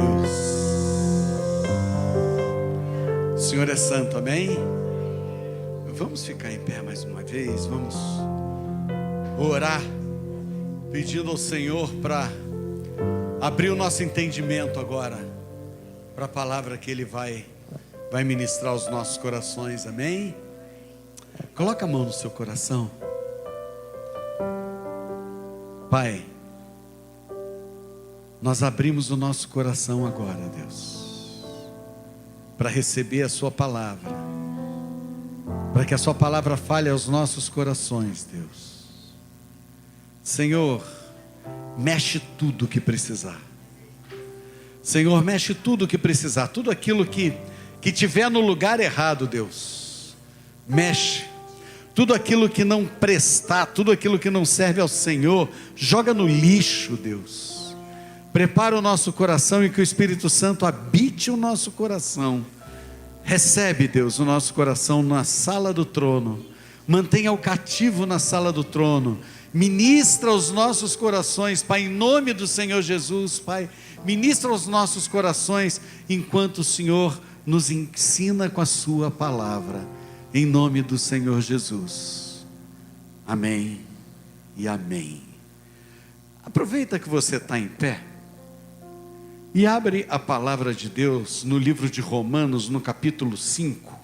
Deus. O Senhor é santo, amém? Vamos ficar em pé mais uma vez, vamos orar, pedindo ao Senhor para abrir o nosso entendimento agora, para a palavra que Ele vai ministrar aos nossos corações, amém? Coloca a mão no seu coração. Pai, nós abrimos o nosso coração agora, Deus, para receber a sua palavra, para que a sua palavra fale aos nossos corações, Deus. Senhor, mexe tudo o que precisar. Senhor, mexe tudo o que precisar, tudo aquilo que tiver no lugar errado, Deus, mexe. Tudo aquilo que não prestar, tudo aquilo que não serve ao Senhor, joga no lixo, Deus. Prepara o nosso coração e que o Espírito Santo habite o nosso coração. Recebe, Deus, o nosso coração na sala do trono. Mantenha o cativo na sala do trono. Ministra os nossos corações, Pai, em nome do Senhor Jesus, Pai. Ministra os nossos corações enquanto o Senhor nos ensina com a sua palavra. Em nome do Senhor Jesus. Amém e amém. Aproveita que você está em pé e abre a palavra de Deus no livro de Romanos, no capítulo 5.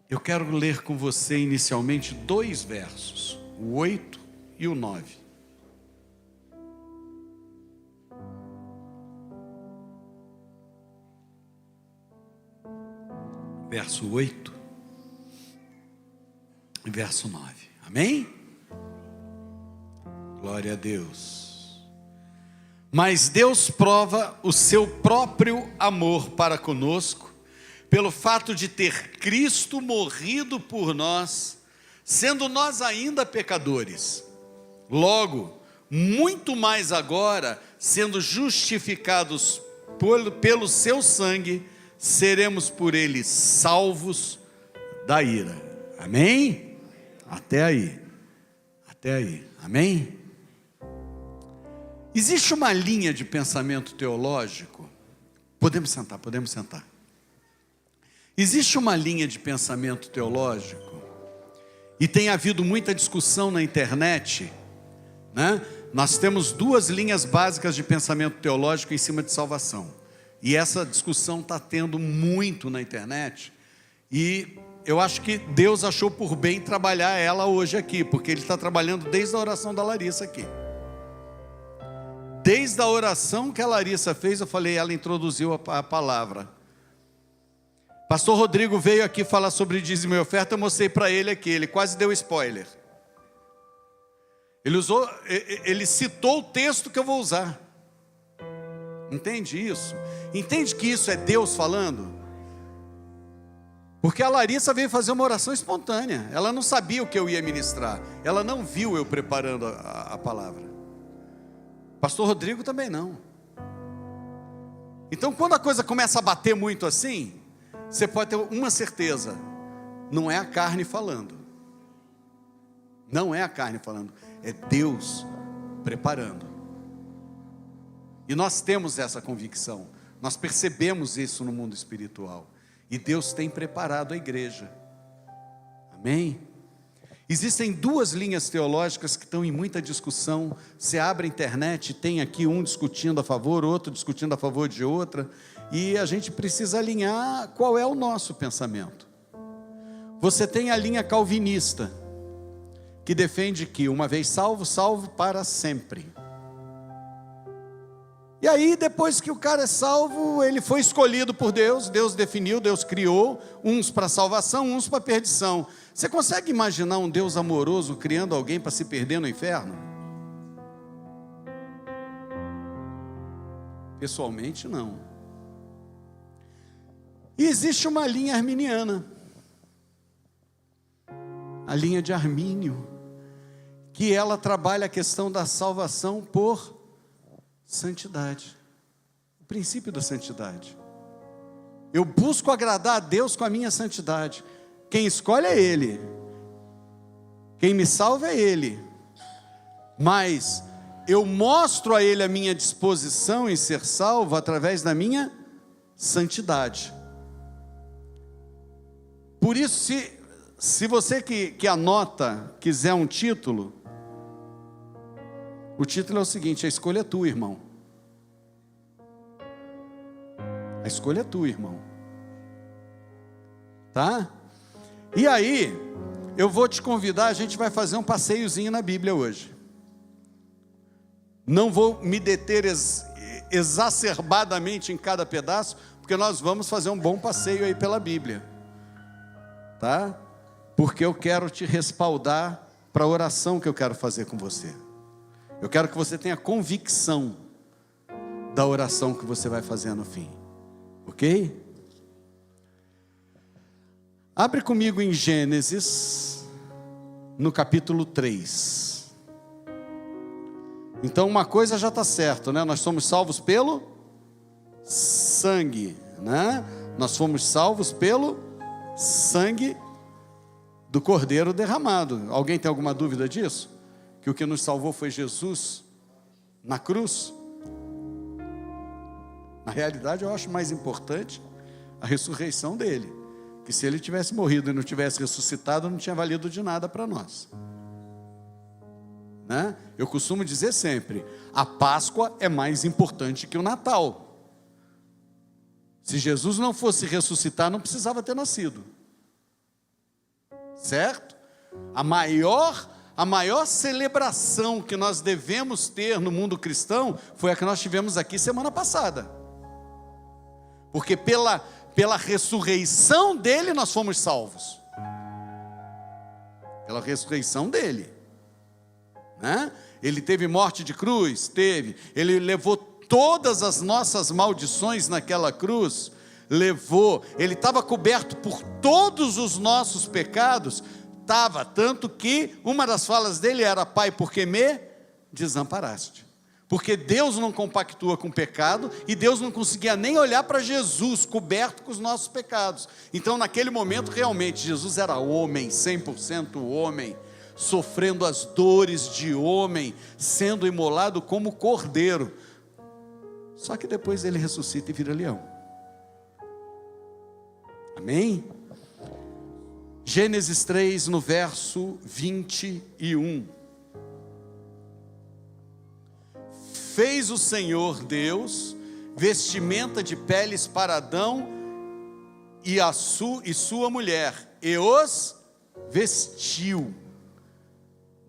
Eu quero ler com você inicialmente 2 versos, o 8 e o 9. Verso 8 e verso 9, amém? Glória a Deus. Mas Deus prova o seu próprio amor para conosco, pelo fato de ter Cristo morrido por nós, sendo nós ainda pecadores. Logo, muito mais agora, sendo justificados pelo seu sangue, seremos por ele salvos da ira. Amém? Até aí, amém? Existe uma linha de pensamento teológico. Podemos sentar. Existe uma linha de pensamento teológico, e tem havido muita discussão na internet, né? Nós temos 2 linhas básicas de pensamento teológico em cima de salvação. E essa discussão está tendo muito na internet, e eu acho que Deus achou por bem trabalhar ela hoje aqui, porque Ele está trabalhando desde a oração da Larissa aqui. Desde a oração que a Larissa fez, eu falei, ela introduziu a palavra. Pastor Rodrigo veio aqui falar sobre dízimo e oferta, eu mostrei para ele aqui, ele quase deu spoiler. Ele citou o texto que eu vou usar. Entende isso? Entende que isso é Deus falando? Porque a Larissa veio fazer uma oração espontânea. Ela não sabia o que eu ia ministrar. Ela não viu eu preparando a palavra. Pastor Rodrigo também não. Então quando a coisa começa a bater muito assim, você pode ter uma certeza: não é a carne falando. Não é a carne falando. É Deus preparando. E nós temos essa convicção, nós percebemos isso no mundo espiritual, e Deus tem preparado a igreja, amém? Existem 2 linhas teológicas que estão em muita discussão. Você abre a internet, tem aqui um discutindo a favor, outro discutindo a favor de outra, e a gente precisa alinhar qual é o nosso pensamento. Você tem a linha calvinista, que defende que uma vez salvo, salvo para sempre. E aí, depois que o cara é salvo, ele foi escolhido por Deus, Deus definiu, Deus criou, uns para salvação, uns para perdição. Você consegue imaginar um Deus amoroso criando alguém para se perder no inferno? Pessoalmente, não. E existe uma linha arminiana, a linha de Armínio, que ela trabalha a questão da salvação por santidade, o princípio da santidade. Eu busco agradar a Deus com a minha santidade. Quem escolhe é Ele, quem me salva é Ele. mas eu mostro a ele a minha disposição em ser salvo através da minha santidade. Por isso, se você que anota quiser um título, o título é o seguinte: a escolha é tua, irmão. A escolha é tua, irmão. Tá? E aí, eu vou te convidar, a gente vai fazer um passeiozinho na Bíblia hoje. Não vou me deter exacerbadamente em cada pedaço, porque nós vamos fazer um bom passeio aí pela Bíblia. Tá? Porque eu quero te respaldar para a oração que eu quero fazer com você. Eu quero que você tenha convicção da oração que você vai fazer no fim. Ok? Abre comigo em Gênesis, no capítulo 3. Então uma coisa já está certa, né? Nós somos salvos pelo sangue, né? Nós fomos salvos pelo sangue do Cordeiro derramado. Alguém tem alguma dúvida disso? Que o que nos salvou foi Jesus na cruz? Na realidade, eu acho mais importante a ressurreição dele. Que se ele tivesse morrido e não tivesse ressuscitado, não tinha valido de nada para nós. Né? Eu costumo dizer sempre, a Páscoa é mais importante que o Natal. Se Jesus não fosse ressuscitar, não precisava ter nascido. Certo? A maior celebração que nós devemos ter no mundo cristão foi a que nós tivemos aqui semana passada. Porque pela ressurreição dele nós fomos salvos. Pela ressurreição dele. Né? Ele teve morte de cruz? Teve. Ele levou todas as nossas maldições naquela cruz? Levou. Ele estava coberto por todos os nossos pecados? Estava, tanto que uma das falas dele era: Pai, por que me desamparaste? Porque Deus não compactua com o pecado, e Deus não conseguia nem olhar para Jesus, coberto com os nossos pecados. Então naquele momento realmente Jesus era homem, 100% homem, sofrendo as dores de homem, sendo imolado como cordeiro. Só que depois ele ressuscita e vira leão. Amém? Gênesis 3, no verso 21. Fez o Senhor Deus vestimenta de peles para Adão e sua mulher, e os vestiu.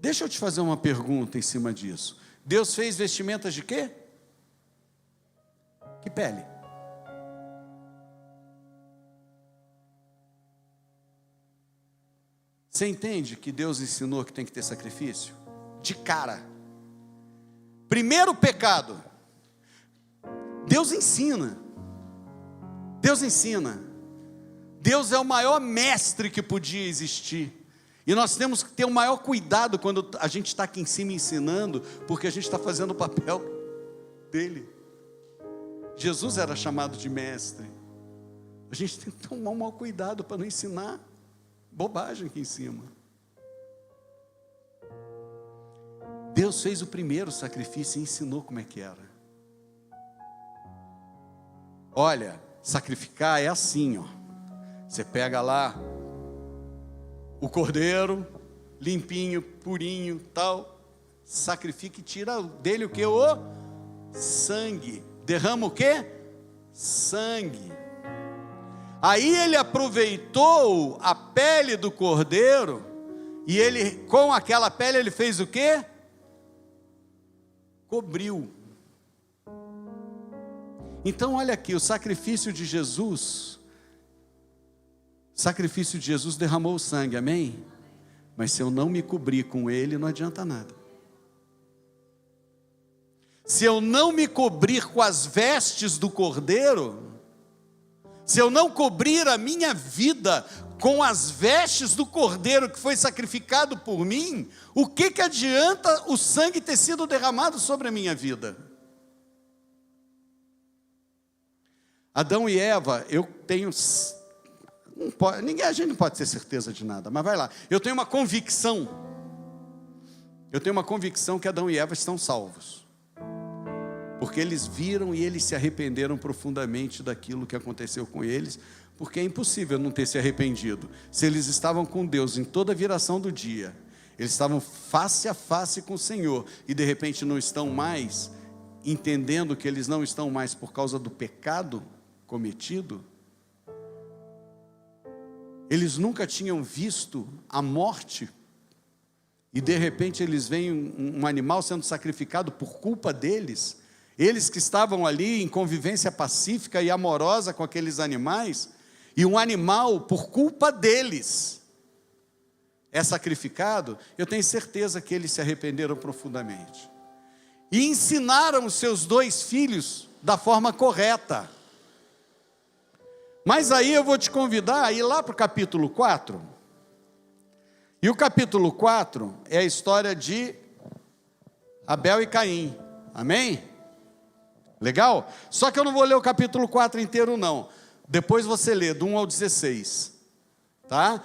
Deixa eu te fazer uma pergunta em cima disso. Deus fez vestimentas de quê? Que pele? Você entende que Deus ensinou que tem que ter sacrifício? De cara. Primeiro pecado. Deus ensina. Deus ensina. Deus é o maior mestre que podia existir. E nós temos que ter o maior cuidado quando a gente está aqui em cima ensinando, porque a gente está fazendo o papel dele. Jesus era chamado de mestre. A gente tem que tomar um maior cuidado para não ensinar bobagem aqui em cima. Deus fez o primeiro sacrifício e ensinou como é que era. Olha, sacrificar é assim, ó. Você pega lá o cordeiro, limpinho, purinho, tal, sacrifica e tira dele o que? O sangue. Derrama o que? Sangue. Aí ele aproveitou a pele do cordeiro, e ele, com aquela pele, ele fez o quê? Cobriu. Então olha aqui, o sacrifício de Jesus derramou o sangue, amém? Mas se eu não me cobrir com ele, não adianta nada. Se eu não me cobrir com as vestes do cordeiro, se eu não cobrir a minha vida com as vestes do cordeiro que foi sacrificado por mim, o que adianta o sangue ter sido derramado sobre a minha vida? Adão e Eva, eu tenho, a gente não pode ter certeza de nada, mas vai lá, eu tenho uma convicção Eu tenho uma convicção que Adão e Eva estão salvos, porque eles viram e eles se arrependeram profundamente daquilo que aconteceu com eles, porque é impossível não ter se arrependido. Se eles estavam com Deus em toda a viração do dia, eles estavam face a face com o Senhor, e de repente não estão mais, entendendo que eles não estão mais por causa do pecado cometido. Eles nunca tinham visto a morte, e de repente eles veem um animal sendo sacrificado por culpa deles. Eles que estavam ali em convivência pacífica e amorosa com aqueles animais, e um animal, por culpa deles, é sacrificado. Eu tenho certeza que eles se arrependeram profundamente, e ensinaram os seus 2 filhos da forma correta. Mas aí eu vou te convidar a ir lá para o capítulo 4, e o capítulo 4 é a história de Abel e Caim, amém? Legal? Só que eu não vou ler o capítulo 4 inteiro não, depois você lê do 1 ao 16, tá?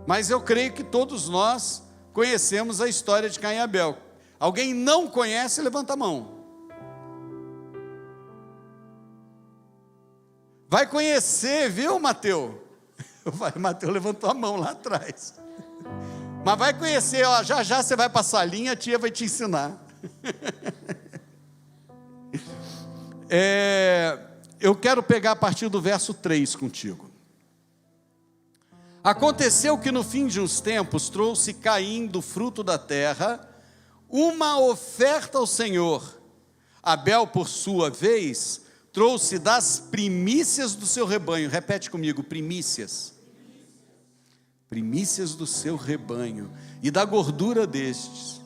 Mas eu creio que todos nós conhecemos a história de Caim e Abel. Alguém não conhece, levanta a mão. Vai conhecer, viu, Mateus? Mateus levantou a mão lá atrás. Mas vai conhecer, ó, já já você vai para a salinha, a tia vai te ensinar. Eu quero pegar a partir do verso 3 contigo. Aconteceu que no fim de uns tempos trouxe Caim do fruto da terra uma oferta ao Senhor. Abel, por sua vez, trouxe das primícias do seu rebanho. Repete comigo, primícias. Primícias do seu rebanho e da gordura destes.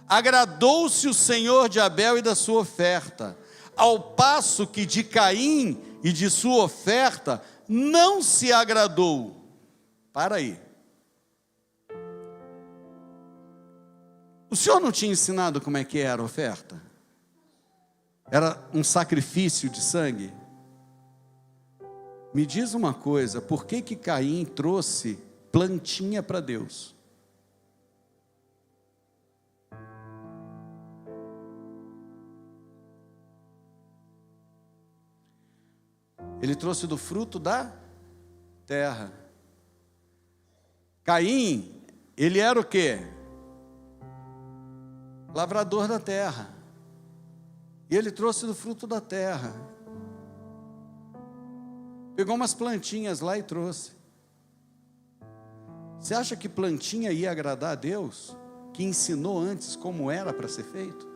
Agradou-se o Senhor de Abel e da sua oferta, ao passo que de Caim e de sua oferta não se agradou. Para aí. O Senhor não tinha ensinado como é que era a oferta? Era um sacrifício de sangue? Me diz uma coisa, por que que Caim trouxe plantinha para Deus? Ele trouxe do fruto da terra. Caim, ele era o quê? Lavrador da terra. E ele trouxe do fruto da terra. Pegou umas plantinhas lá e trouxe. Você acha que plantinha ia agradar a Deus? Que ensinou antes como era para ser feito?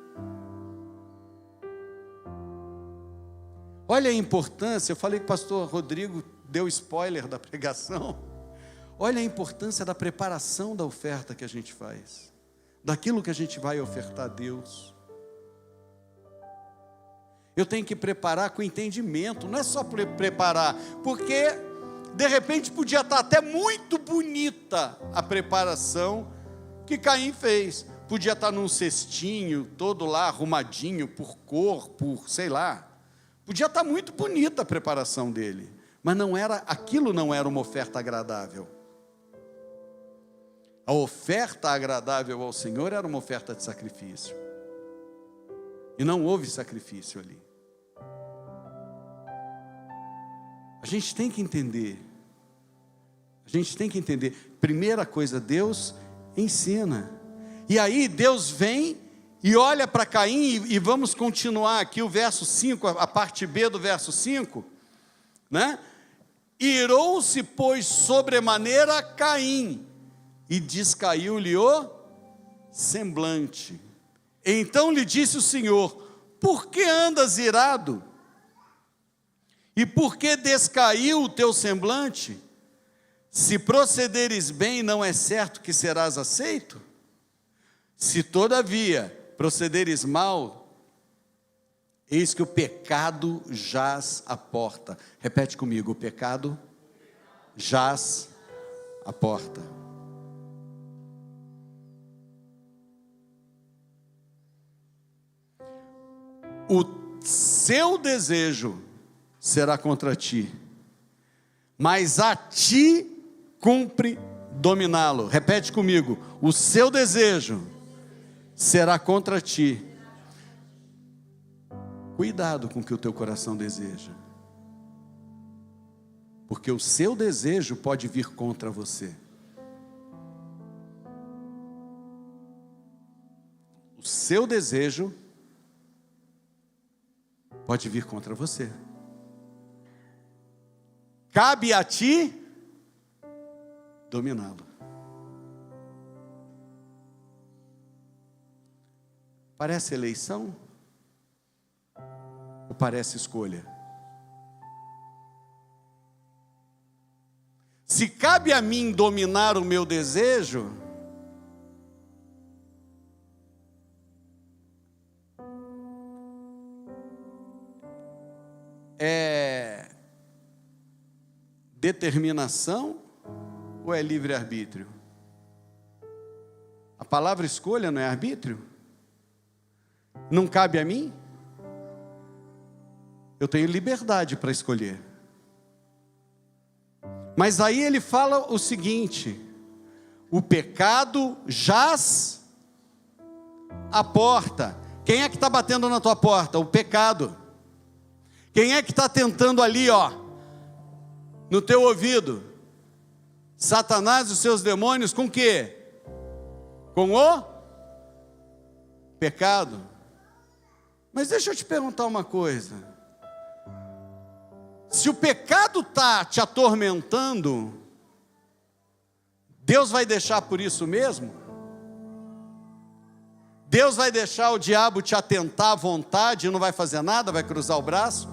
Olha a importância, eu falei que o pastor Rodrigo deu spoiler da pregação. Olha a importância da preparação da oferta que a gente faz, daquilo que a gente vai ofertar a Deus. Eu tenho que preparar com entendimento, não é só preparar, porque de repente podia estar até muito bonita a preparação que Caim fez. Podia estar num cestinho, todo lá arrumadinho, por cor, por sei lá. Podia estar muito bonita a preparação dele, mas aquilo não era uma oferta agradável. A oferta agradável ao Senhor era uma oferta de sacrifício. E não houve sacrifício ali. A gente tem que entender. Primeira coisa, Deus ensina. E aí Deus vem e olha para Caim, e vamos continuar aqui o verso 5, a parte B do verso 5, né? Irou-se, pois, sobremaneira Caim, e descaiu-lhe o semblante. Então lhe disse o Senhor: por que andas irado? E por que descaiu o teu semblante? Se procederes bem, não é certo que serás aceito? Se todavia procederes mal, eis que o pecado jaz à porta. Repete comigo, o pecado jaz à porta. O seu desejo será contra ti, mas a ti cumpre dominá-lo. Repete comigo, o seu desejo será contra ti. Cuidado com o que o teu coração deseja, porque o seu desejo pode vir contra você. O seu desejo pode vir contra você. Cabe a ti dominá-lo. Parece eleição? Ou parece escolha? Se cabe a mim dominar o meu desejo, é determinação ou é livre-arbítrio? A palavra escolha não é arbítrio? Não cabe a mim? Eu tenho liberdade para escolher. Mas aí ele fala o seguinte: o pecado jaz à porta. Quem é que está batendo na tua porta? O pecado. Quem é que está tentando ali, no teu ouvido? Satanás e os seus demônios com o quê? Com o pecado. Mas deixa eu te perguntar uma coisa. Se o pecado está te atormentando, Deus vai deixar por isso mesmo? Deus vai deixar o diabo te atentar à vontade e não vai fazer nada, vai cruzar o braço?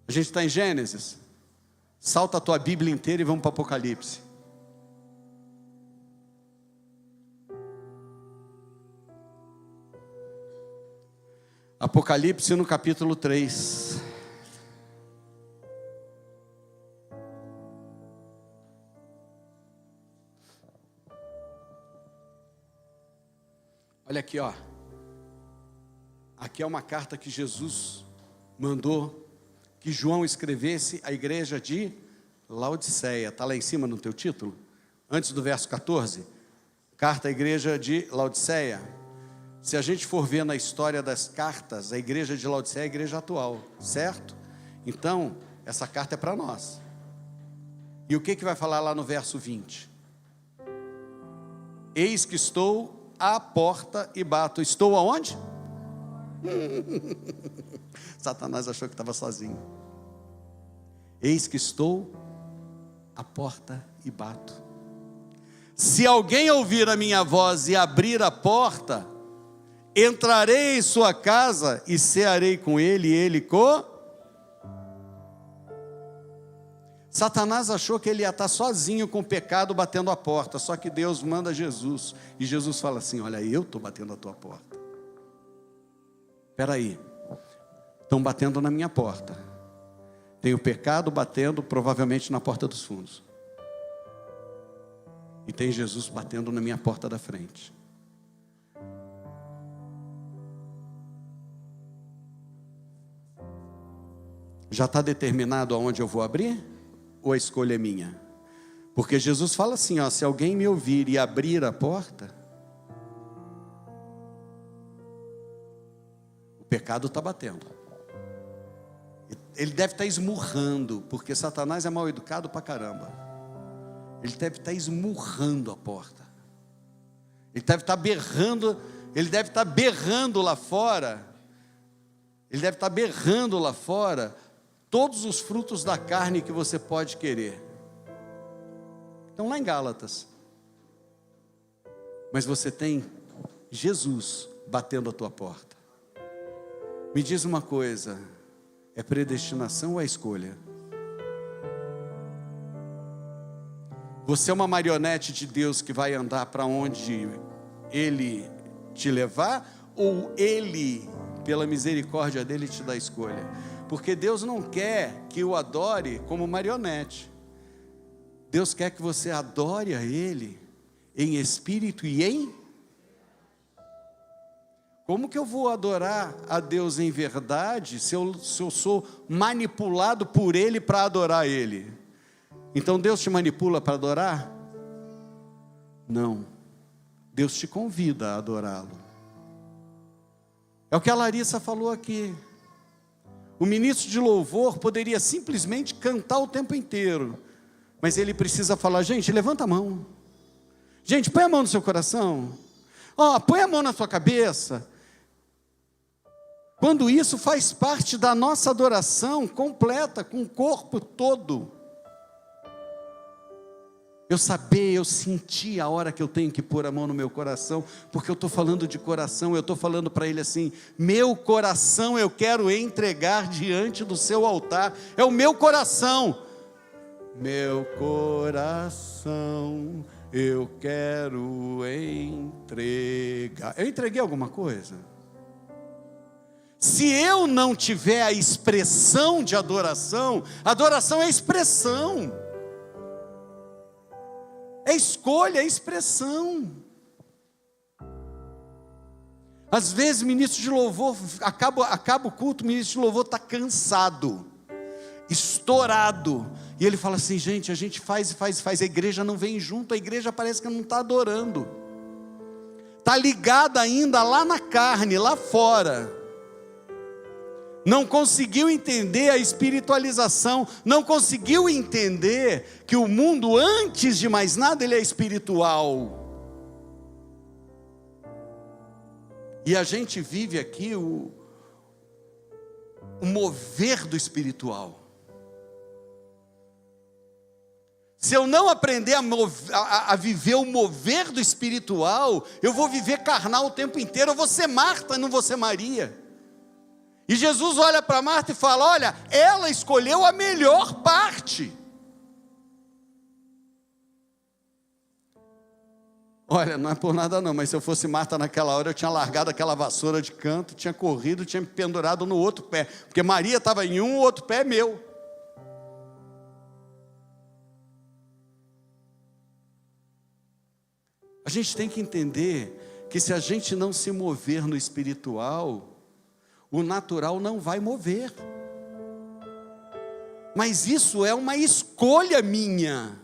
A gente está em Gênesis. Salta a tua Bíblia inteira e vamos para o Apocalipse. Apocalipse no capítulo 3. Olha aqui, Aqui é uma carta que Jesus mandou que João escrevesse à igreja de Laodiceia. Está lá em cima no teu título, antes do verso 14. Carta à igreja de Laodiceia. Se a gente for ver na história das cartas, a igreja de Laodiceia é a igreja atual, certo? Então, essa carta é para nós. E o que vai falar lá no verso 20? Eis que estou à porta e bato. Estou aonde? Satanás achou que estava sozinho. Eis que estou à porta e bato. Se alguém ouvir a minha voz e abrir a porta, entrarei em sua casa e cearei com ele e ele com... Satanás achou que ele ia estar sozinho com o pecado batendo a porta, só que Deus manda Jesus, e Jesus fala assim: olha, eu estou batendo a tua porta. Espera aí, estão batendo na minha porta, tem o pecado batendo provavelmente na porta dos fundos, e tem Jesus batendo na minha porta da frente. Já está determinado aonde eu vou abrir? Ou a escolha é minha? Porque Jesus fala assim, se alguém me ouvir e abrir a porta, o pecado está batendo. Ele deve estar esmurrando, porque Satanás é mal educado pra caramba. Ele deve estar esmurrando a porta. Ele deve estar berrando, lá fora. Ele deve estar berrando lá fora todos os frutos da carne que você pode querer. Estão lá em Gálatas. Mas você tem Jesus batendo a tua porta. Me diz uma coisa: é predestinação ou é escolha? Você é uma marionete de Deus que vai andar para onde Ele te levar? Ou Ele, pela misericórdia dEle, te dá a escolha? Porque Deus não quer que o adore como marionete. Deus quer que você adore a Ele em espírito e em... Como que eu vou adorar a Deus em verdade se eu sou manipulado por Ele para adorar Ele? Então Deus te manipula para adorar? Não. Deus te convida a adorá-lo. É o que a Larissa falou aqui. O ministro de louvor poderia simplesmente cantar o tempo inteiro, mas ele precisa falar: gente, levanta a mão. Gente, põe a mão no seu coração. Põe a mão na sua cabeça. Quando isso faz parte da nossa adoração completa, com o corpo todo. Eu senti a hora que eu tenho que pôr a mão no meu coração, porque eu estou falando de coração, eu estou falando para ele assim: meu coração eu quero entregar diante do seu altar, é o meu coração. Meu coração eu quero entregar. Eu entreguei alguma coisa? Se eu não tiver a expressão de adoração, adoração é expressão. É escolha, é expressão. Às vezes, ministro de louvor, acaba o culto, o ministro de louvor está cansado, estourado. E ele fala assim: gente, a gente faz, a igreja não vem junto, a igreja parece que não está adorando. Está ligada ainda lá na carne, lá fora. Não conseguiu entender a espiritualização, não conseguiu entender que o mundo, antes de mais nada, ele é espiritual. E a gente vive aqui o mover do espiritual. Se eu não aprender a viver o mover do espiritual, eu vou viver carnal o tempo inteiro, eu vou ser Marta, não vou ser Maria. E Jesus olha para Marta e fala: olha, ela escolheu a melhor parte. Olha, não é por nada não, mas se eu fosse Marta naquela hora, eu tinha largado aquela vassoura de canto, tinha corrido, tinha me pendurado no outro pé, porque Maria estava em um, o outro pé é meu. A gente tem que entender que se a gente não se mover no espiritual, o natural não vai mover. Mas isso é uma escolha minha.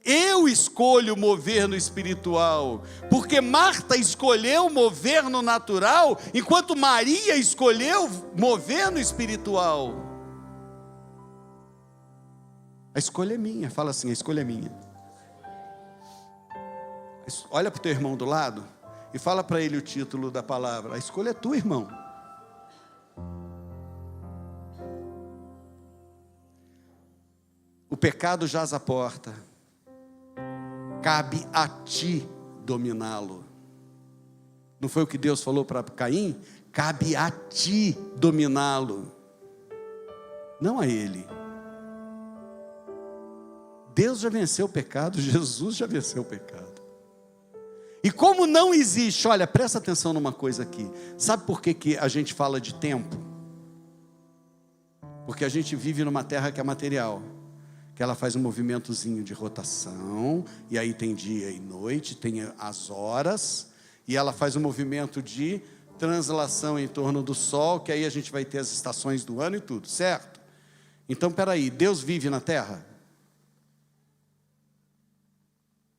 Eu escolho mover no espiritual, porque Marta escolheu mover no natural, enquanto Maria escolheu mover no espiritual. A escolha é minha. Fala assim: a escolha é minha. Olha para o teu irmão do lado e fala para ele o título da palavra: a escolha é tua, irmão. O pecado jaz à porta, cabe a ti dominá-lo. Não foi o que Deus falou para Caim? Cabe a ti dominá-lo, não a ele. Deus já venceu o pecado, Jesus já venceu o pecado. E como não existe, olha, presta atenção numa coisa aqui. Sabe por que a gente fala de tempo? Porque a gente vive numa terra que é material, que ela faz um movimentozinho de rotação, e aí tem dia e noite, tem as horas, e ela faz um movimento de translação em torno do sol, que aí a gente vai ter as estações do ano e tudo, certo? Então, peraí, Deus vive na terra?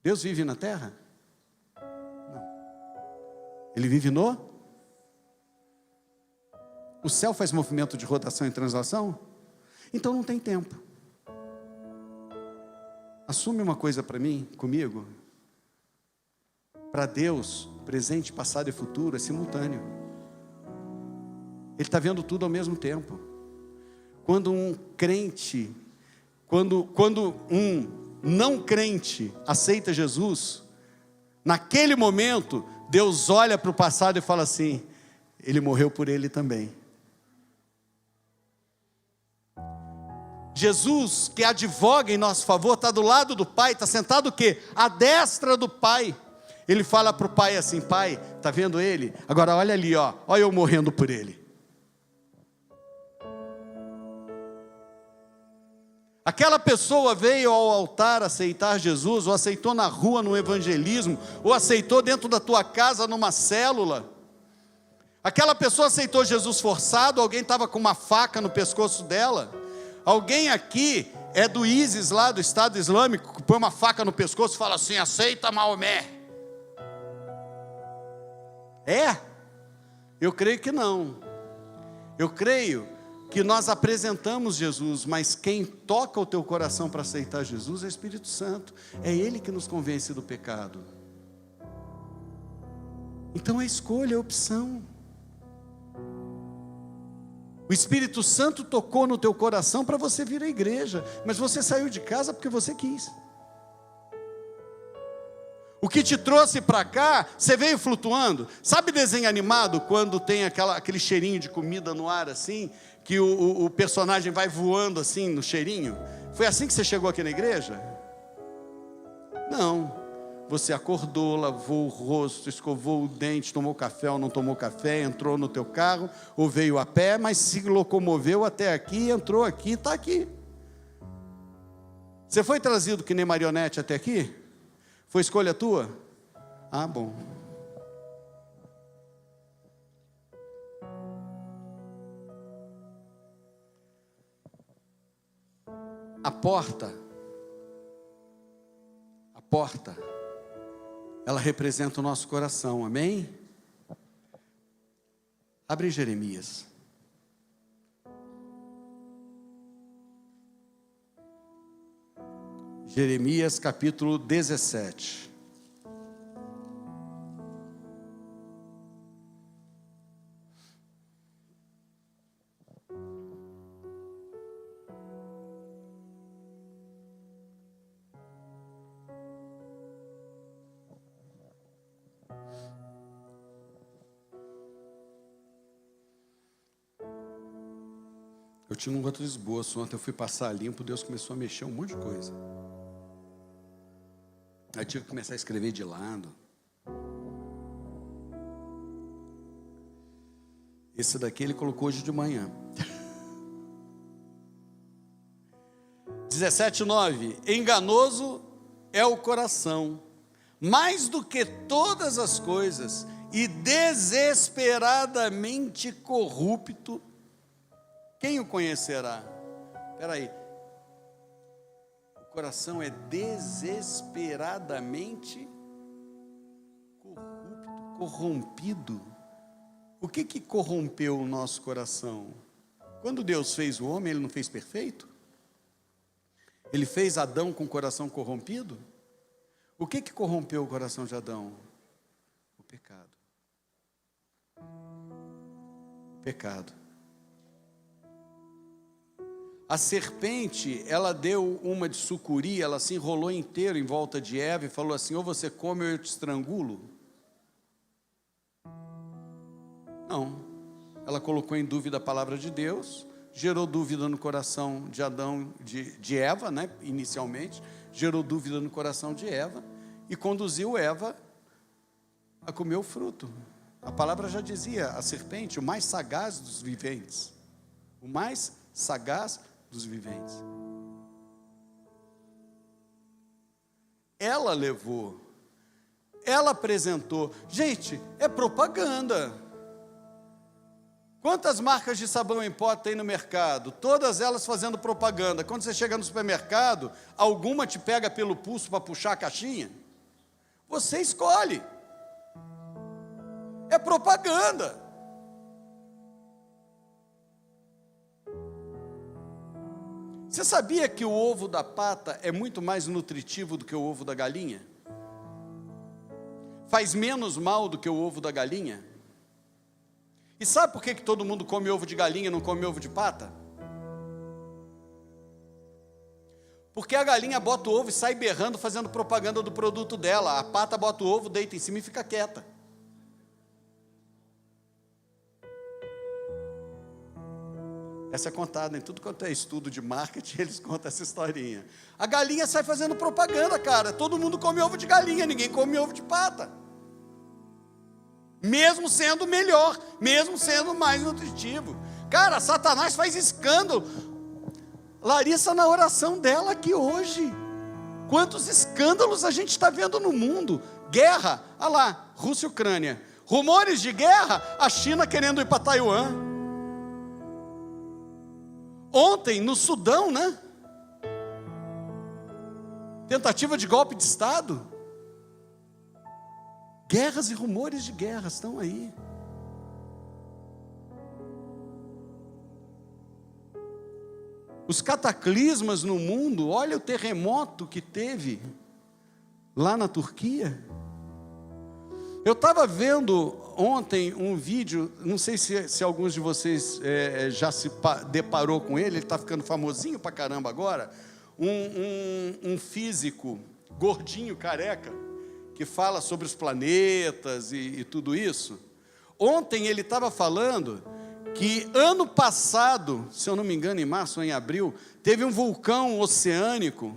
Deus vive na terra? Não. Ele vive no? O céu faz movimento de rotação e translação? Então não tem tempo. Assume uma coisa para mim, comigo. Para Deus, presente, passado e futuro é simultâneo. Ele está vendo tudo ao mesmo tempo. Quando um crente, quando um não crente aceita Jesus, naquele momento, Deus olha para o passado e fala assim: ele morreu por ele também. Jesus, que advoga em nosso favor, está do lado do Pai, está sentado o quê? À destra do Pai. Ele fala para o Pai assim: Pai, está vendo ele? Agora olha ali, ó, olha eu morrendo por ele. Aquela pessoa veio ao altar aceitar Jesus, ou aceitou na rua no evangelismo, ou aceitou dentro da tua casa numa célula. Aquela pessoa aceitou Jesus forçado, alguém estava com uma faca no pescoço dela. Alguém aqui é do ISIS lá, do Estado Islâmico, que põe uma faca no pescoço e fala assim: aceita Maomé. É? Eu creio que não. Eu creio que nós apresentamos Jesus, mas quem toca o teu coração para aceitar Jesus é o Espírito Santo. É Ele que nos convence do pecado. Então é escolha, é opção. O Espírito Santo tocou no teu coração para você vir à igreja, mas você saiu de casa porque você quis. O que te trouxe para cá, você veio flutuando. Sabe desenho animado, quando tem aquele cheirinho de comida no ar assim, que o personagem vai voando assim no cheirinho? Foi assim que você chegou aqui na igreja? Não. Você acordou, lavou o rosto, escovou o dente, tomou café ou não tomou café, entrou no teu carro, ou veio a pé, mas se locomoveu até aqui, entrou aqui, está aqui. Você foi trazido que nem marionete até aqui? Foi escolha tua? Ah, bom. A porta, ela representa o nosso coração, amém? Abre Jeremias. Jeremias capítulo 17. Eu tinha um outro esboço, ontem eu fui passar limpo, Deus começou a mexer um monte de coisa. Aí tive que começar a escrever de lado. Esse daqui ele colocou hoje de manhã. 17:9. Enganoso é o coração, mais do que todas as coisas, e desesperadamente corrupto. Quem o conhecerá? Espera aí. O coração é desesperadamente corrompido. O que corrompeu o nosso coração? Quando Deus fez o homem, Ele não fez perfeito? Ele fez Adão com o coração corrompido? O que corrompeu o coração de Adão? O pecado. O pecado. A serpente, ela deu uma de sucuri, ela se enrolou inteiro em volta de Eva e falou assim: ou você come ou eu te estrangulo. Não, ela colocou em dúvida a palavra de Deus, gerou dúvida no coração de Adão, de Eva, né, inicialmente, gerou dúvida no coração de Eva, e conduziu Eva a comer o fruto. A palavra já dizia, a serpente, o mais sagaz dos viventes, o mais sagaz dos viventes. Ela levou, ela apresentou. Gente, é propaganda. Quantas marcas de sabão em pó tem no mercado? Todas elas fazendo propaganda. Quando você chega no supermercado, alguma te pega pelo pulso para puxar a caixinha? Você escolhe. É propaganda. Você sabia que o ovo da pata é muito mais nutritivo do que o ovo da galinha? Faz menos mal do que o ovo da galinha? E sabe por que todo mundo come ovo de galinha e não come ovo de pata? Porque a galinha bota o ovo e sai berrando, fazendo propaganda do produto dela. A pata bota o ovo, deita em cima e fica quieta. Essa é contada em tudo quanto é estudo de marketing, eles contam essa historinha. A galinha sai fazendo propaganda, cara. Todo mundo come ovo de galinha, ninguém come ovo de pata. Mesmo sendo melhor, mesmo sendo mais nutritivo. Cara, Satanás faz escândalo. Larissa, na oração dela aqui hoje, quantos escândalos a gente está vendo no mundo. Guerra, olha lá, Rússia e Ucrânia. Rumores de guerra, a China querendo ir para Taiwan. Ontem, no Sudão, né? Tentativa de golpe de Estado. Guerras e rumores de guerra estão aí. Os cataclismas no mundo, olha o terremoto que teve lá na Turquia. Eu estava vendo ontem um vídeo, não sei se alguns de vocês já se deparou com ele está ficando famosinho pra caramba agora, um físico, gordinho, careca, que fala sobre os planetas e tudo isso. Ontem ele estava falando que ano passado, se eu não me engano, em março ou em abril, teve um vulcão oceânico,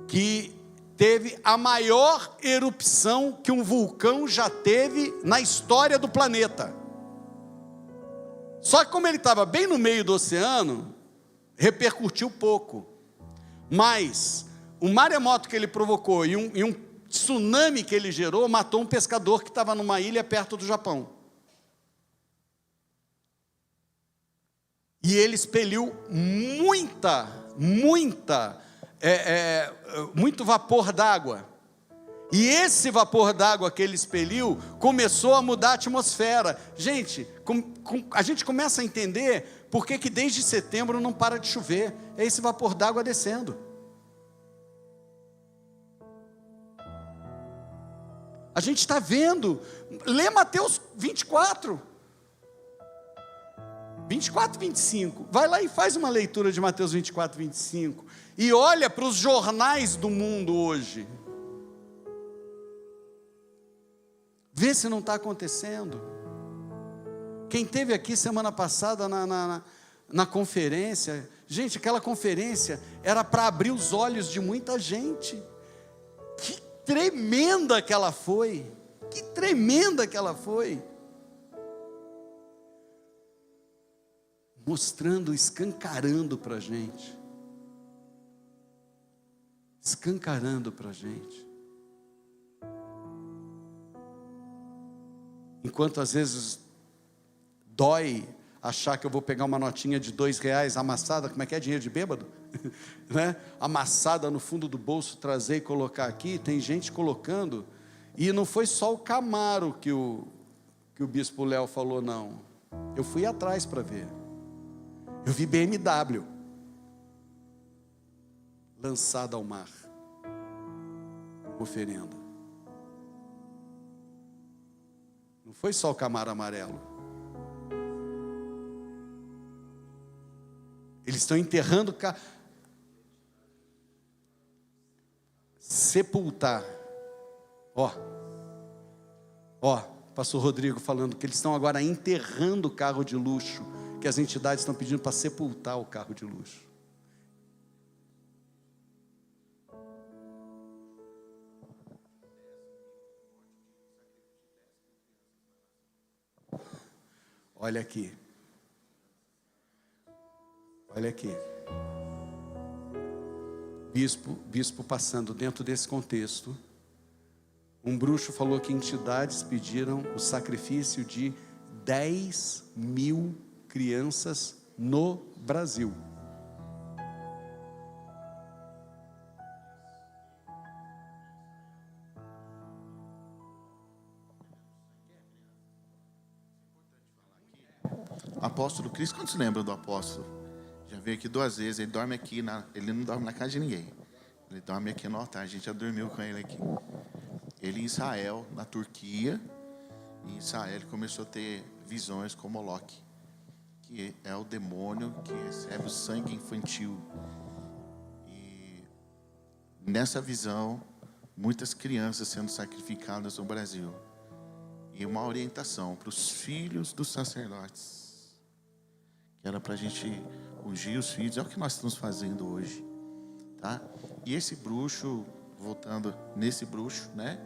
que teve a maior erupção que um vulcão já teve na história do planeta. Só que como ele estava bem no meio do oceano, repercutiu pouco. Mas o maremoto que ele provocou e um tsunami que ele gerou, matou um pescador que estava numa ilha perto do Japão. E ele expeliu muito vapor d'água. E esse vapor d'água que ele expeliu começou a mudar a atmosfera. Gente, a gente começa a entender por que desde setembro não para de chover. É esse vapor d'água descendo. A gente está vendo. Lê Mateus 24, 25. Vai lá e faz uma leitura de Mateus 24, 25. E olha para os jornais do mundo hoje. Vê se não está acontecendo. Quem esteve aqui semana passada na conferência, gente, aquela conferência era para abrir os olhos de muita gente. Que tremenda que ela foi. Que tremenda que ela foi. Mostrando, escancarando para a gente. Escancarando para a gente. Enquanto às vezes dói achar que eu vou pegar uma notinha de R$2 amassada, como é que é, dinheiro de bêbado? Né? Amassada no fundo do bolso, trazer e colocar aqui, tem gente colocando, e não foi só o Camaro que o bispo Léo falou, não. Eu fui atrás para ver. Eu vi BMW lançada ao mar, oferenda. Não foi só o Camaro amarelo. Eles estão enterrando, sepultar. Pastor Rodrigo falando que eles estão agora enterrando o carro de luxo, que as entidades estão pedindo para sepultar o carro de luxo. Olha aqui. Olha aqui. Bispo passando dentro desse contexto. Um bruxo falou que entidades pediram o sacrifício de 10.000 crianças no Brasil. Apóstolo Cristo, quantos lembram do apóstolo? Já veio aqui 2 vezes, ele dorme aqui, ele não dorme na casa de ninguém. Ele dorme aqui no altar, a gente já dormiu com ele aqui. Ele em Israel, na Turquia, em Israel ele começou a ter visões como Moloque, que é o demônio que recebe o sangue infantil. E nessa visão, muitas crianças sendo sacrificadas no Brasil. E uma orientação para os filhos dos sacerdotes. Que era para a gente ungir os filhos, é o que nós estamos fazendo hoje, tá? E esse bruxo, voltando nesse bruxo, né?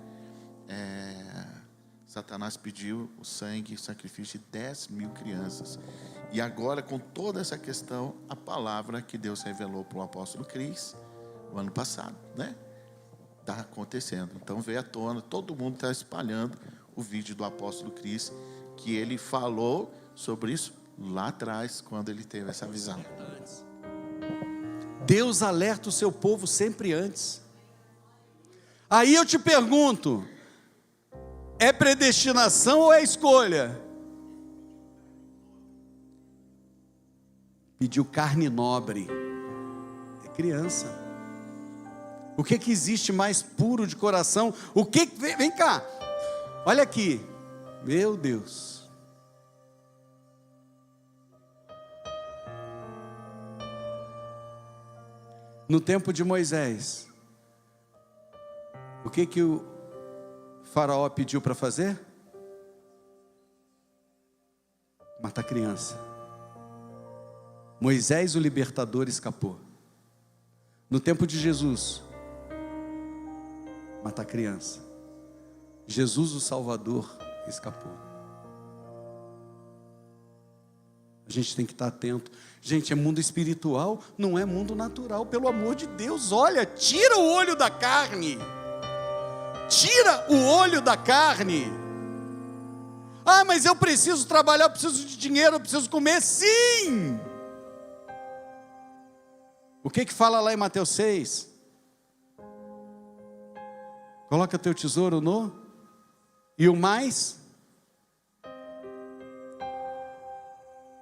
Satanás pediu o sangue, o sacrifício de 10.000 crianças. E agora, com toda essa questão, a palavra que Deus revelou para o apóstolo Cris, o ano passado, né? Está acontecendo. Então veio à tona, todo mundo está espalhando o vídeo do apóstolo Cris, que ele falou sobre isso lá atrás, quando ele teve essa visão. Deus alerta o seu povo sempre antes. Aí eu te pergunto, é predestinação ou é escolha? Pediu carne nobre, é criança. O que existe mais puro de coração? Vem cá, olha aqui, meu Deus. No tempo de Moisés, o que o faraó pediu para fazer? Matar criança. Moisés, o libertador, escapou. No tempo de Jesus, matar criança. Jesus, o Salvador, escapou. A gente tem que estar atento. Gente, é mundo espiritual, não é mundo natural. Pelo amor de Deus, olha, tira o olho da carne. Tira o olho da carne. Ah, mas eu preciso trabalhar, eu preciso de dinheiro, eu preciso comer. Sim! O que fala lá em Mateus 6? Coloca teu tesouro no... E o mais?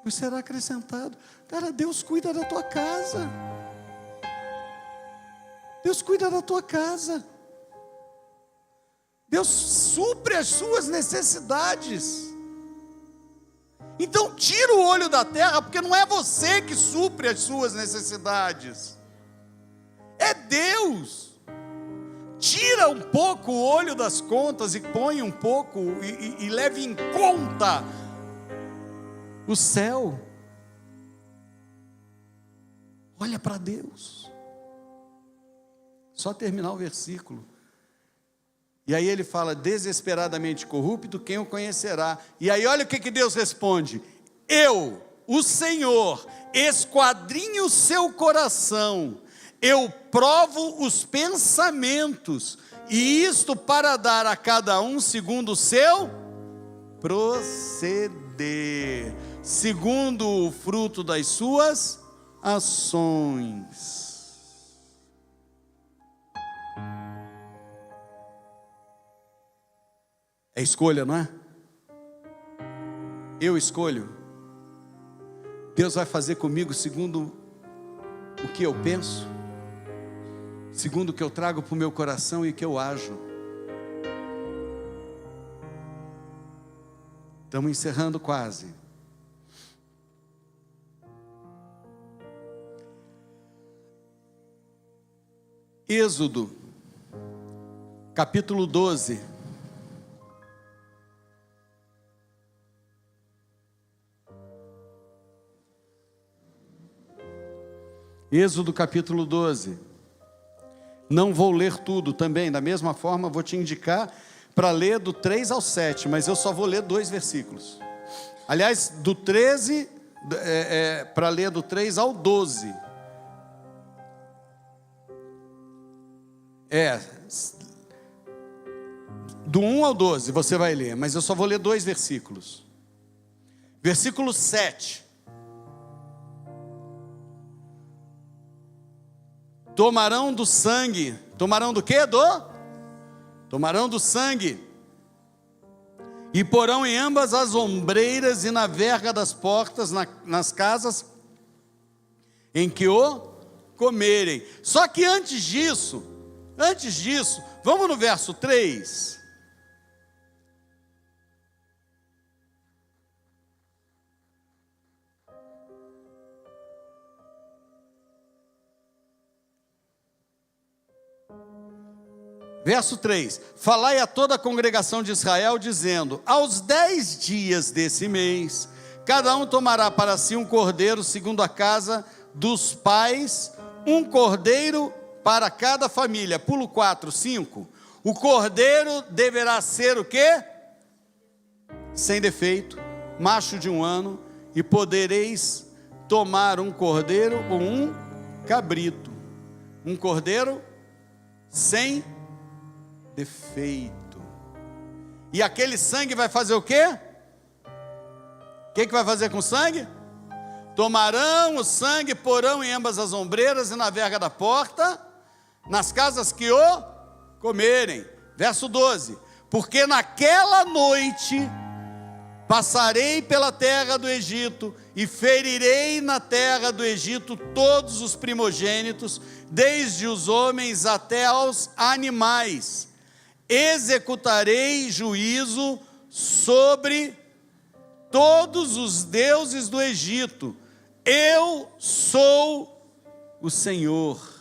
Pois será acrescentado. Cara, Deus cuida da tua casa. Deus cuida da tua casa. Deus supre as suas necessidades. Então tira o olho da terra, porque não é você que supre as suas necessidades. É Deus. Tira um pouco o olho das contas e põe um pouco e leve em conta o céu. Olha para Deus. Só terminar o versículo. E aí ele fala, desesperadamente corrupto, quem o conhecerá? E aí olha o que Deus responde. Eu, o Senhor, esquadrinho o seu coração, eu provo os pensamentos, e isto para dar a cada um segundo o seu proceder, segundo o fruto das suas ações. É escolha, não é? Eu escolho. Deus vai fazer comigo segundo o que eu penso, segundo o que eu trago para o meu coração e o que eu ajo. Estamos encerrando quase. Êxodo, capítulo 12. Êxodo capítulo 12. Não vou ler tudo também, da mesma forma vou te indicar para ler do 3 ao 7, mas eu só vou ler 2 versículos. Aliás, do 13, para ler do 3 ao 12. Do 1 ao 12 você vai ler, mas eu só vou ler 2 versículos. Versículo 7. Tomarão do sangue. Tomarão do quê? Tomarão do sangue. E porão em ambas as ombreiras e na verga das portas, nas casas em que o comerem. Só que antes disso, vamos no verso 3. Verso 3, falai a toda a congregação de Israel, dizendo, aos 10 dias desse mês, cada um tomará para si um cordeiro, segundo a casa dos pais, um cordeiro para cada família. Pulo 4, 5, o cordeiro deverá ser o quê? Sem defeito, macho de 1 ano, e podereis tomar um cordeiro ou um cabrito, um cordeiro sem defeito. E aquele sangue vai fazer o quê? O que vai fazer com o sangue? Tomarão o sangue, porão em ambas as ombreiras e na verga da porta, nas casas que o comerem. Verso 12: porque naquela noite passarei pela terra do Egito e ferirei na terra do Egito todos os primogênitos, desde os homens até aos animais. Executarei juízo sobre todos os deuses do Egito. Eu sou o Senhor.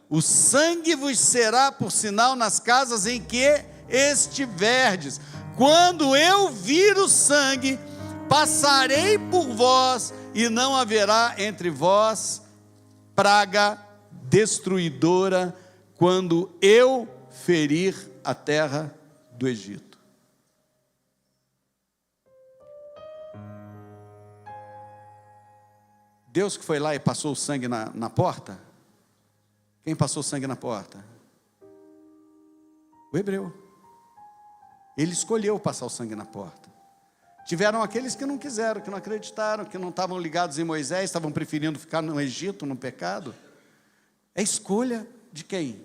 O sangue vos será por sinal nas casas em que estiverdes. Quando eu vir o sangue, passarei por vós, e não haverá entre vós praga destruidora, quando eu ferir a terra do Egito. Deus que foi lá e passou o sangue na porta. Quem passou o sangue na porta? O hebreu. Ele escolheu passar o sangue na porta. Tiveram aqueles que não quiseram, que não acreditaram, que não estavam ligados em Moisés, estavam preferindo ficar no Egito, no pecado. É escolha de quem?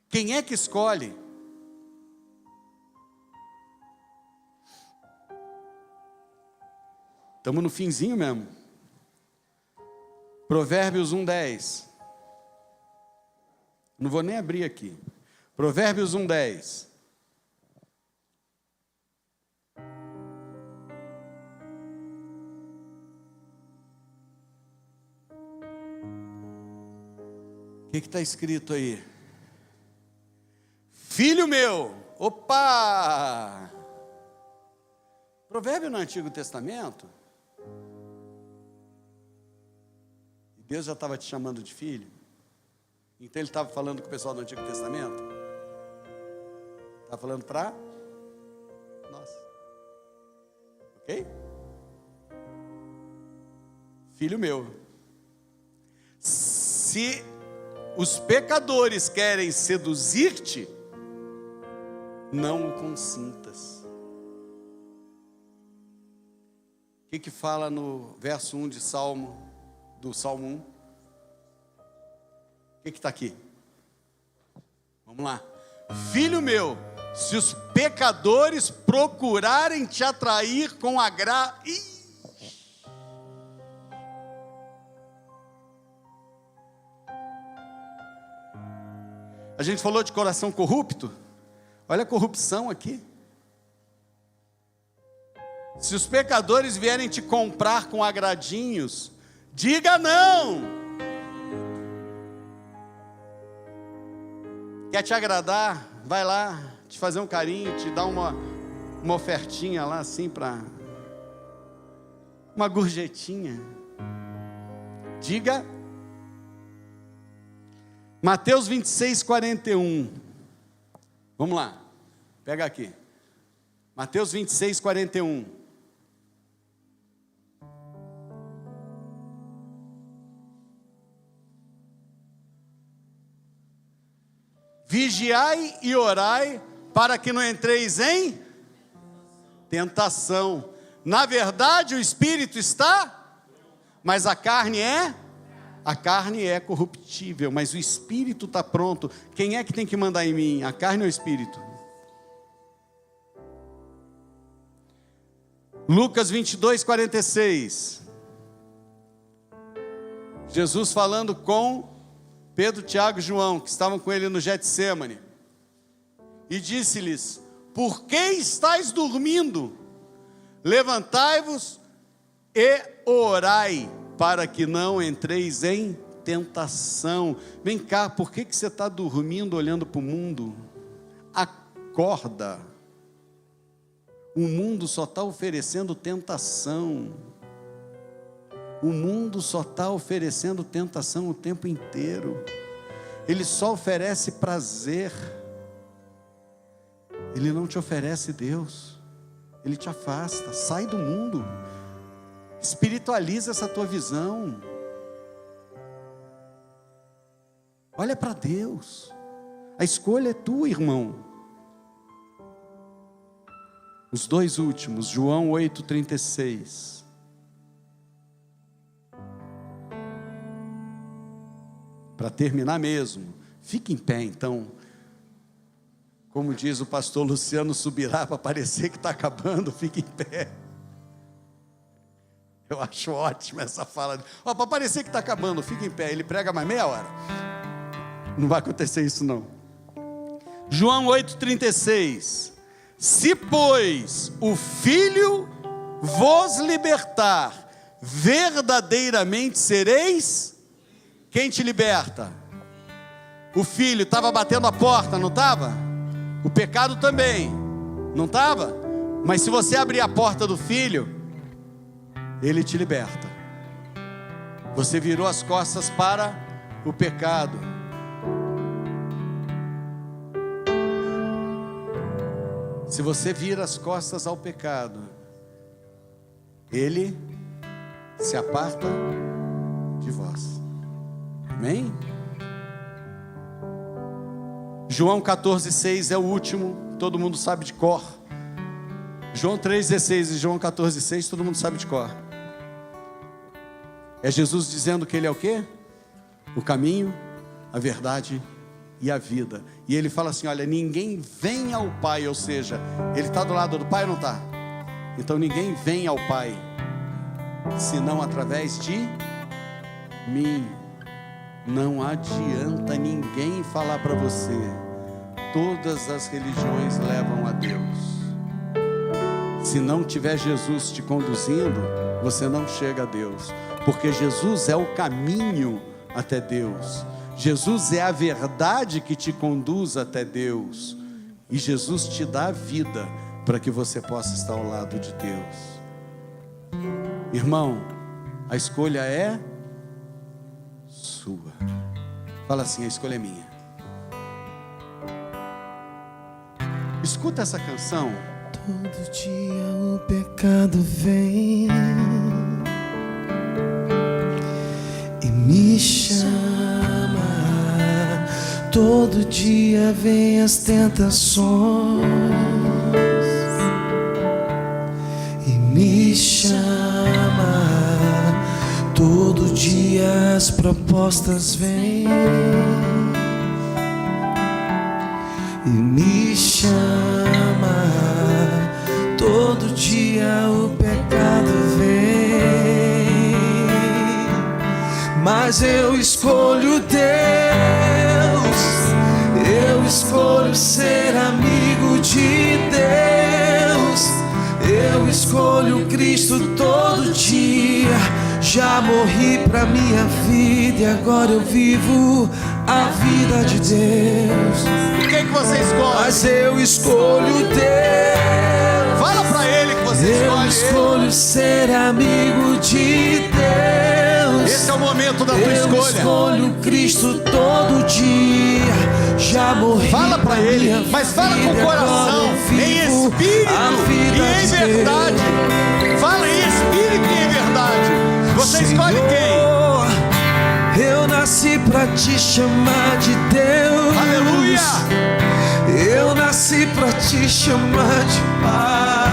Quem é que escolhe? Estamos no finzinho mesmo. Provérbios 1:10. Não vou nem abrir aqui. Provérbios 1:10. O que está escrito aí? Filho meu, opa! Provérbio no Antigo Testamento. Deus já estava te chamando de filho. Então ele estava falando com o pessoal do Antigo Testamento. Estava falando para nós. Ok? Filho meu. Se os pecadores querem seduzir-te, não o consintas. O que fala no verso 1 do Salmo 1? O que está aqui? Vamos lá. Filho meu, se os pecadores procurarem te atrair com A gente falou de coração corrupto. Olha a corrupção aqui. Se os pecadores vierem te comprar com agradinhos, diga não. Quer te agradar? Vai lá, te fazer um carinho, te dar uma ofertinha lá assim para uma gorjetinha. Diga. Mateus 26:41. Vamos lá, pega aqui. Mateus 26:41. Vigiai e orai, para que não entreis em tentação. Na verdade, o espírito está, mas a carne é corruptível, mas o espírito está pronto. Quem é que tem que mandar em mim? A carne ou o espírito? Lucas 22:46. Jesus falando com Pedro, Tiago e João, que estavam com ele no Getsêmani, e disse-lhes: por que estáis dormindo? Levantai-vos e orai, para que não entreis em tentação. Vem cá, por que você está dormindo olhando para o mundo? Acorda. O mundo só está oferecendo tentação. O mundo só está oferecendo tentação o tempo inteiro. Ele só oferece prazer. Ele não te oferece Deus. Ele te afasta. Sai do mundo. Espiritualiza essa tua visão. Olha para Deus. A escolha é tua, irmão. Os dois últimos, João 8:36. Para terminar mesmo, fique em pé então. Como diz o pastor Luciano Subirá, para parecer que está acabando, fica em pé. Eu acho ótima essa fala. Para parecer que está acabando, fica em pé. Ele prega mais meia hora. Não vai acontecer isso não. João 8,36. Se, pois, o Filho vos libertar, verdadeiramente sereis. Quem te liberta? O Filho. Estava batendo a porta, não estava? O pecado também, não estava? Mas se você abrir a porta do Filho, Ele te liberta. Você virou as costas para o pecado. Se você vira as costas ao pecado, ele se aparta de vós. Amém? João 14,6 é o último, todo mundo sabe de cor. João 3,16 e João 14,6 todo mundo sabe de cor. É Jesus dizendo que Ele é o quê? O caminho, a verdade e a vida. E Ele fala assim, olha, ninguém vem ao Pai, ou seja, Ele está do lado do Pai ou não está? Então ninguém vem ao Pai, senão através de mim. Não adianta ninguém falar para você, todas as religiões levam a Deus. Se não tiver Jesus te conduzindo, você não chega a Deus, porque Jesus é o caminho até Deus. Jesus é a verdade que te conduz até Deus, e Jesus te dá a vida para que você possa estar ao lado de Deus. Irmão, a escolha é sua. Fala assim, a escolha é minha. Escuta essa canção. Todo dia o pecado vem e me chama. Todo dia vem as tentações e me chama. Todo dia as propostas vêm e me chama. Todo dia o pecado vem, mas eu escolho Deus. Eu escolho ser amigo de Deus. Eu escolho Cristo todo dia. Já morri pra minha vida e agora eu vivo a vida de Deus. E quem que você escolhe? Mas eu escolho Deus. Fala pra Ele que você Eu escolho ser amigo de Deus. Esse é o momento da tua Eu escolha. escolho Cristo todo dia. Já morri. Fala pra Ele, mas fala com o coração, em espírito e em verdade. Fala em espírito e em verdade. Você escolhe quem? Eu nasci pra te chamar de Deus. Aleluia! Eu nasci pra te chamar de Pai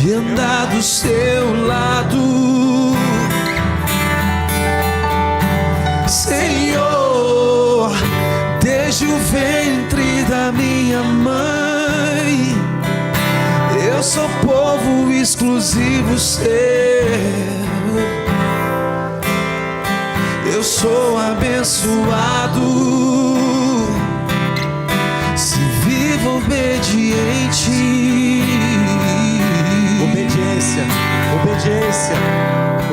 e andar do seu lado, Senhor, desde o ventre da minha mãe. Eu sou povo exclusivo seu. Eu sou abençoado se vivo obediente. Obediência, obediência,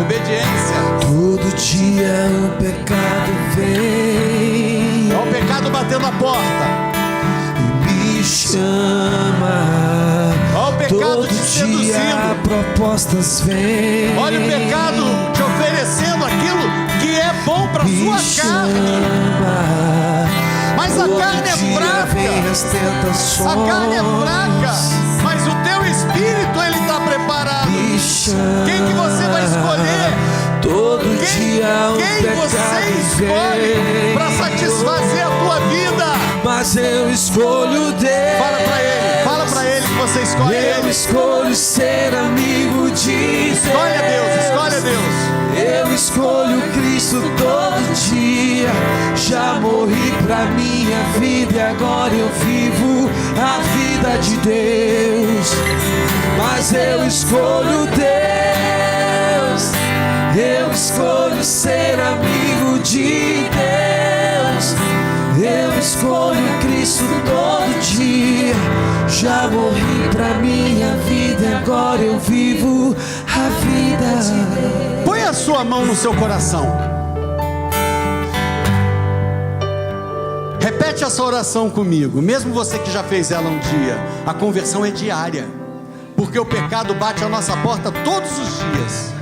obediência. Todo dia o pecado vem. É o pecado batendo a porta. Me chama. Olha o pecado Todo te dia seduzindo. propostas vêm. Olha o pecado te oferecendo aquilo que é bom para sua carne. Mas a carne é fraca. A carne é fraca. Mas o teu espírito ele está preparado. Quem que você vai escolher? Todo dia Quem você escolhe para satisfazer a tua vida? Mas eu escolho Deus. Fala pra Ele que você escolhe Eu Ele. escolho ser amigo de Deus. Escolhe a Deus, escolhe a Deus. Eu escolho Cristo Cristo todo dia. Já morri pra minha vida e agora eu vivo a vida de Deus. Mas eu escolho Deus, eu escolho ser amigo de Deus. Eu escolho Cristo todo dia. Já morri pra minha vida e agora eu vivo a vida de Deus. Põe a sua mão no seu coração. Repete essa oração comigo. Mesmo você que já fez ela um dia, a conversão é diária, porque o pecado bate a nossa porta todos os dias.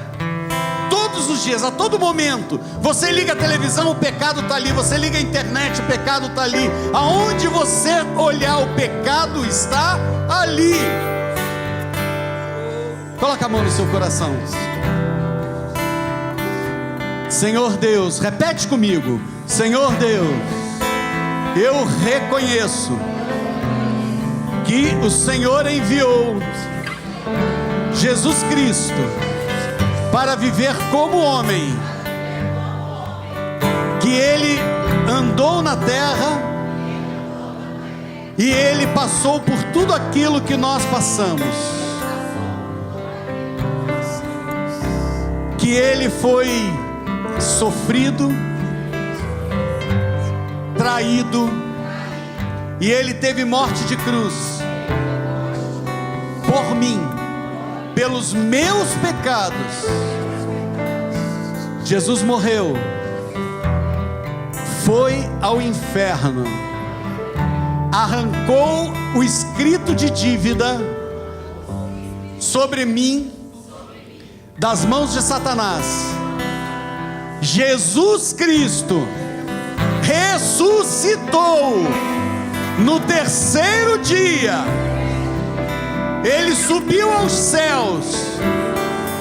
Todos os dias, a todo momento. Você liga a televisão, o pecado está ali. Você liga a internet, o pecado está ali. Aonde você olhar, o pecado está ali. Coloca a mão no seu coração. Senhor Deus, repete comigo. Senhor Deus, eu reconheço que o Senhor enviou Jesus Cristo para viver como homem, que Ele andou na terra e Ele passou por tudo aquilo que nós passamos, que Ele foi sofrido, traído, e Ele teve morte de cruz por mim, pelos meus pecados. Jesus morreu, foi ao inferno, arrancou o escrito de dívida sobre mim das mãos de Satanás. Jesus Cristo ressuscitou no terceiro dia. Ele subiu aos céus.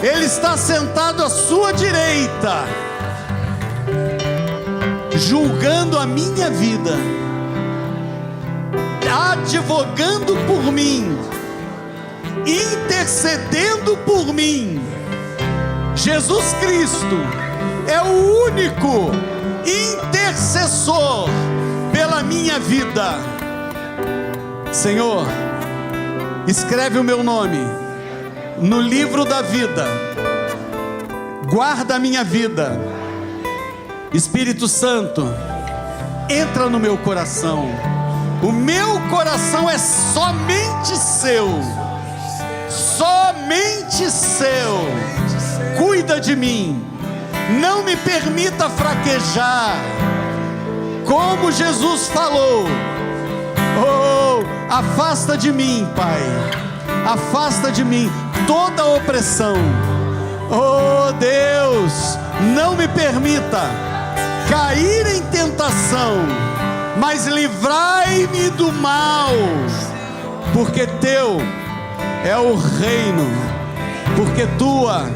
Ele está sentado à sua direita, julgando a minha vida, advogando por mim, intercedendo por mim. Jesus Cristo é o único intercessor pela minha vida. Senhor, escreve o meu nome no livro da vida, guarda a minha vida. Espírito Santo, entra no meu coração. O meu coração é somente seu, somente seu. Cuida de mim, não me permita fraquejar. Como Jesus falou, oh, afasta de mim, Pai, afasta de mim toda opressão. Oh Deus, não me permita cair em tentação, mas livrai-me do mal, porque teu é o reino, porque tua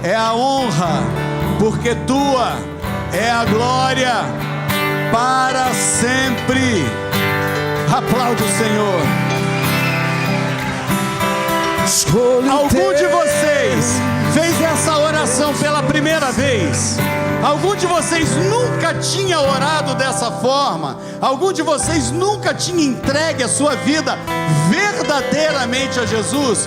é a honra, porque tua é a glória para sempre. Aplaude o Senhor. Algum de vocês fez essa oração pela primeira vez? Algum de vocês nunca tinha orado dessa forma? Algum de vocês nunca tinha entregue a sua vida verdadeiramente a Jesus?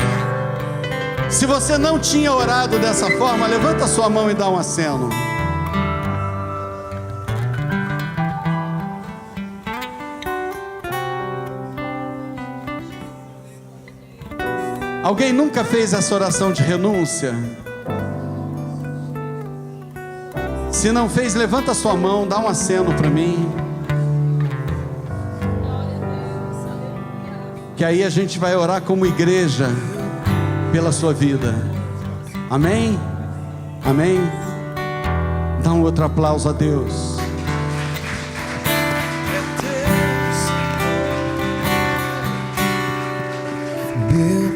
Se você não tinha orado dessa forma, levanta a sua mão e dá um aceno. Alguém nunca fez essa oração de renúncia? Se não fez, levanta a sua mão, dá um aceno para mim. Que aí a gente vai orar como igreja pela sua vida. Amém? Amém? Dá um outro aplauso a Deus.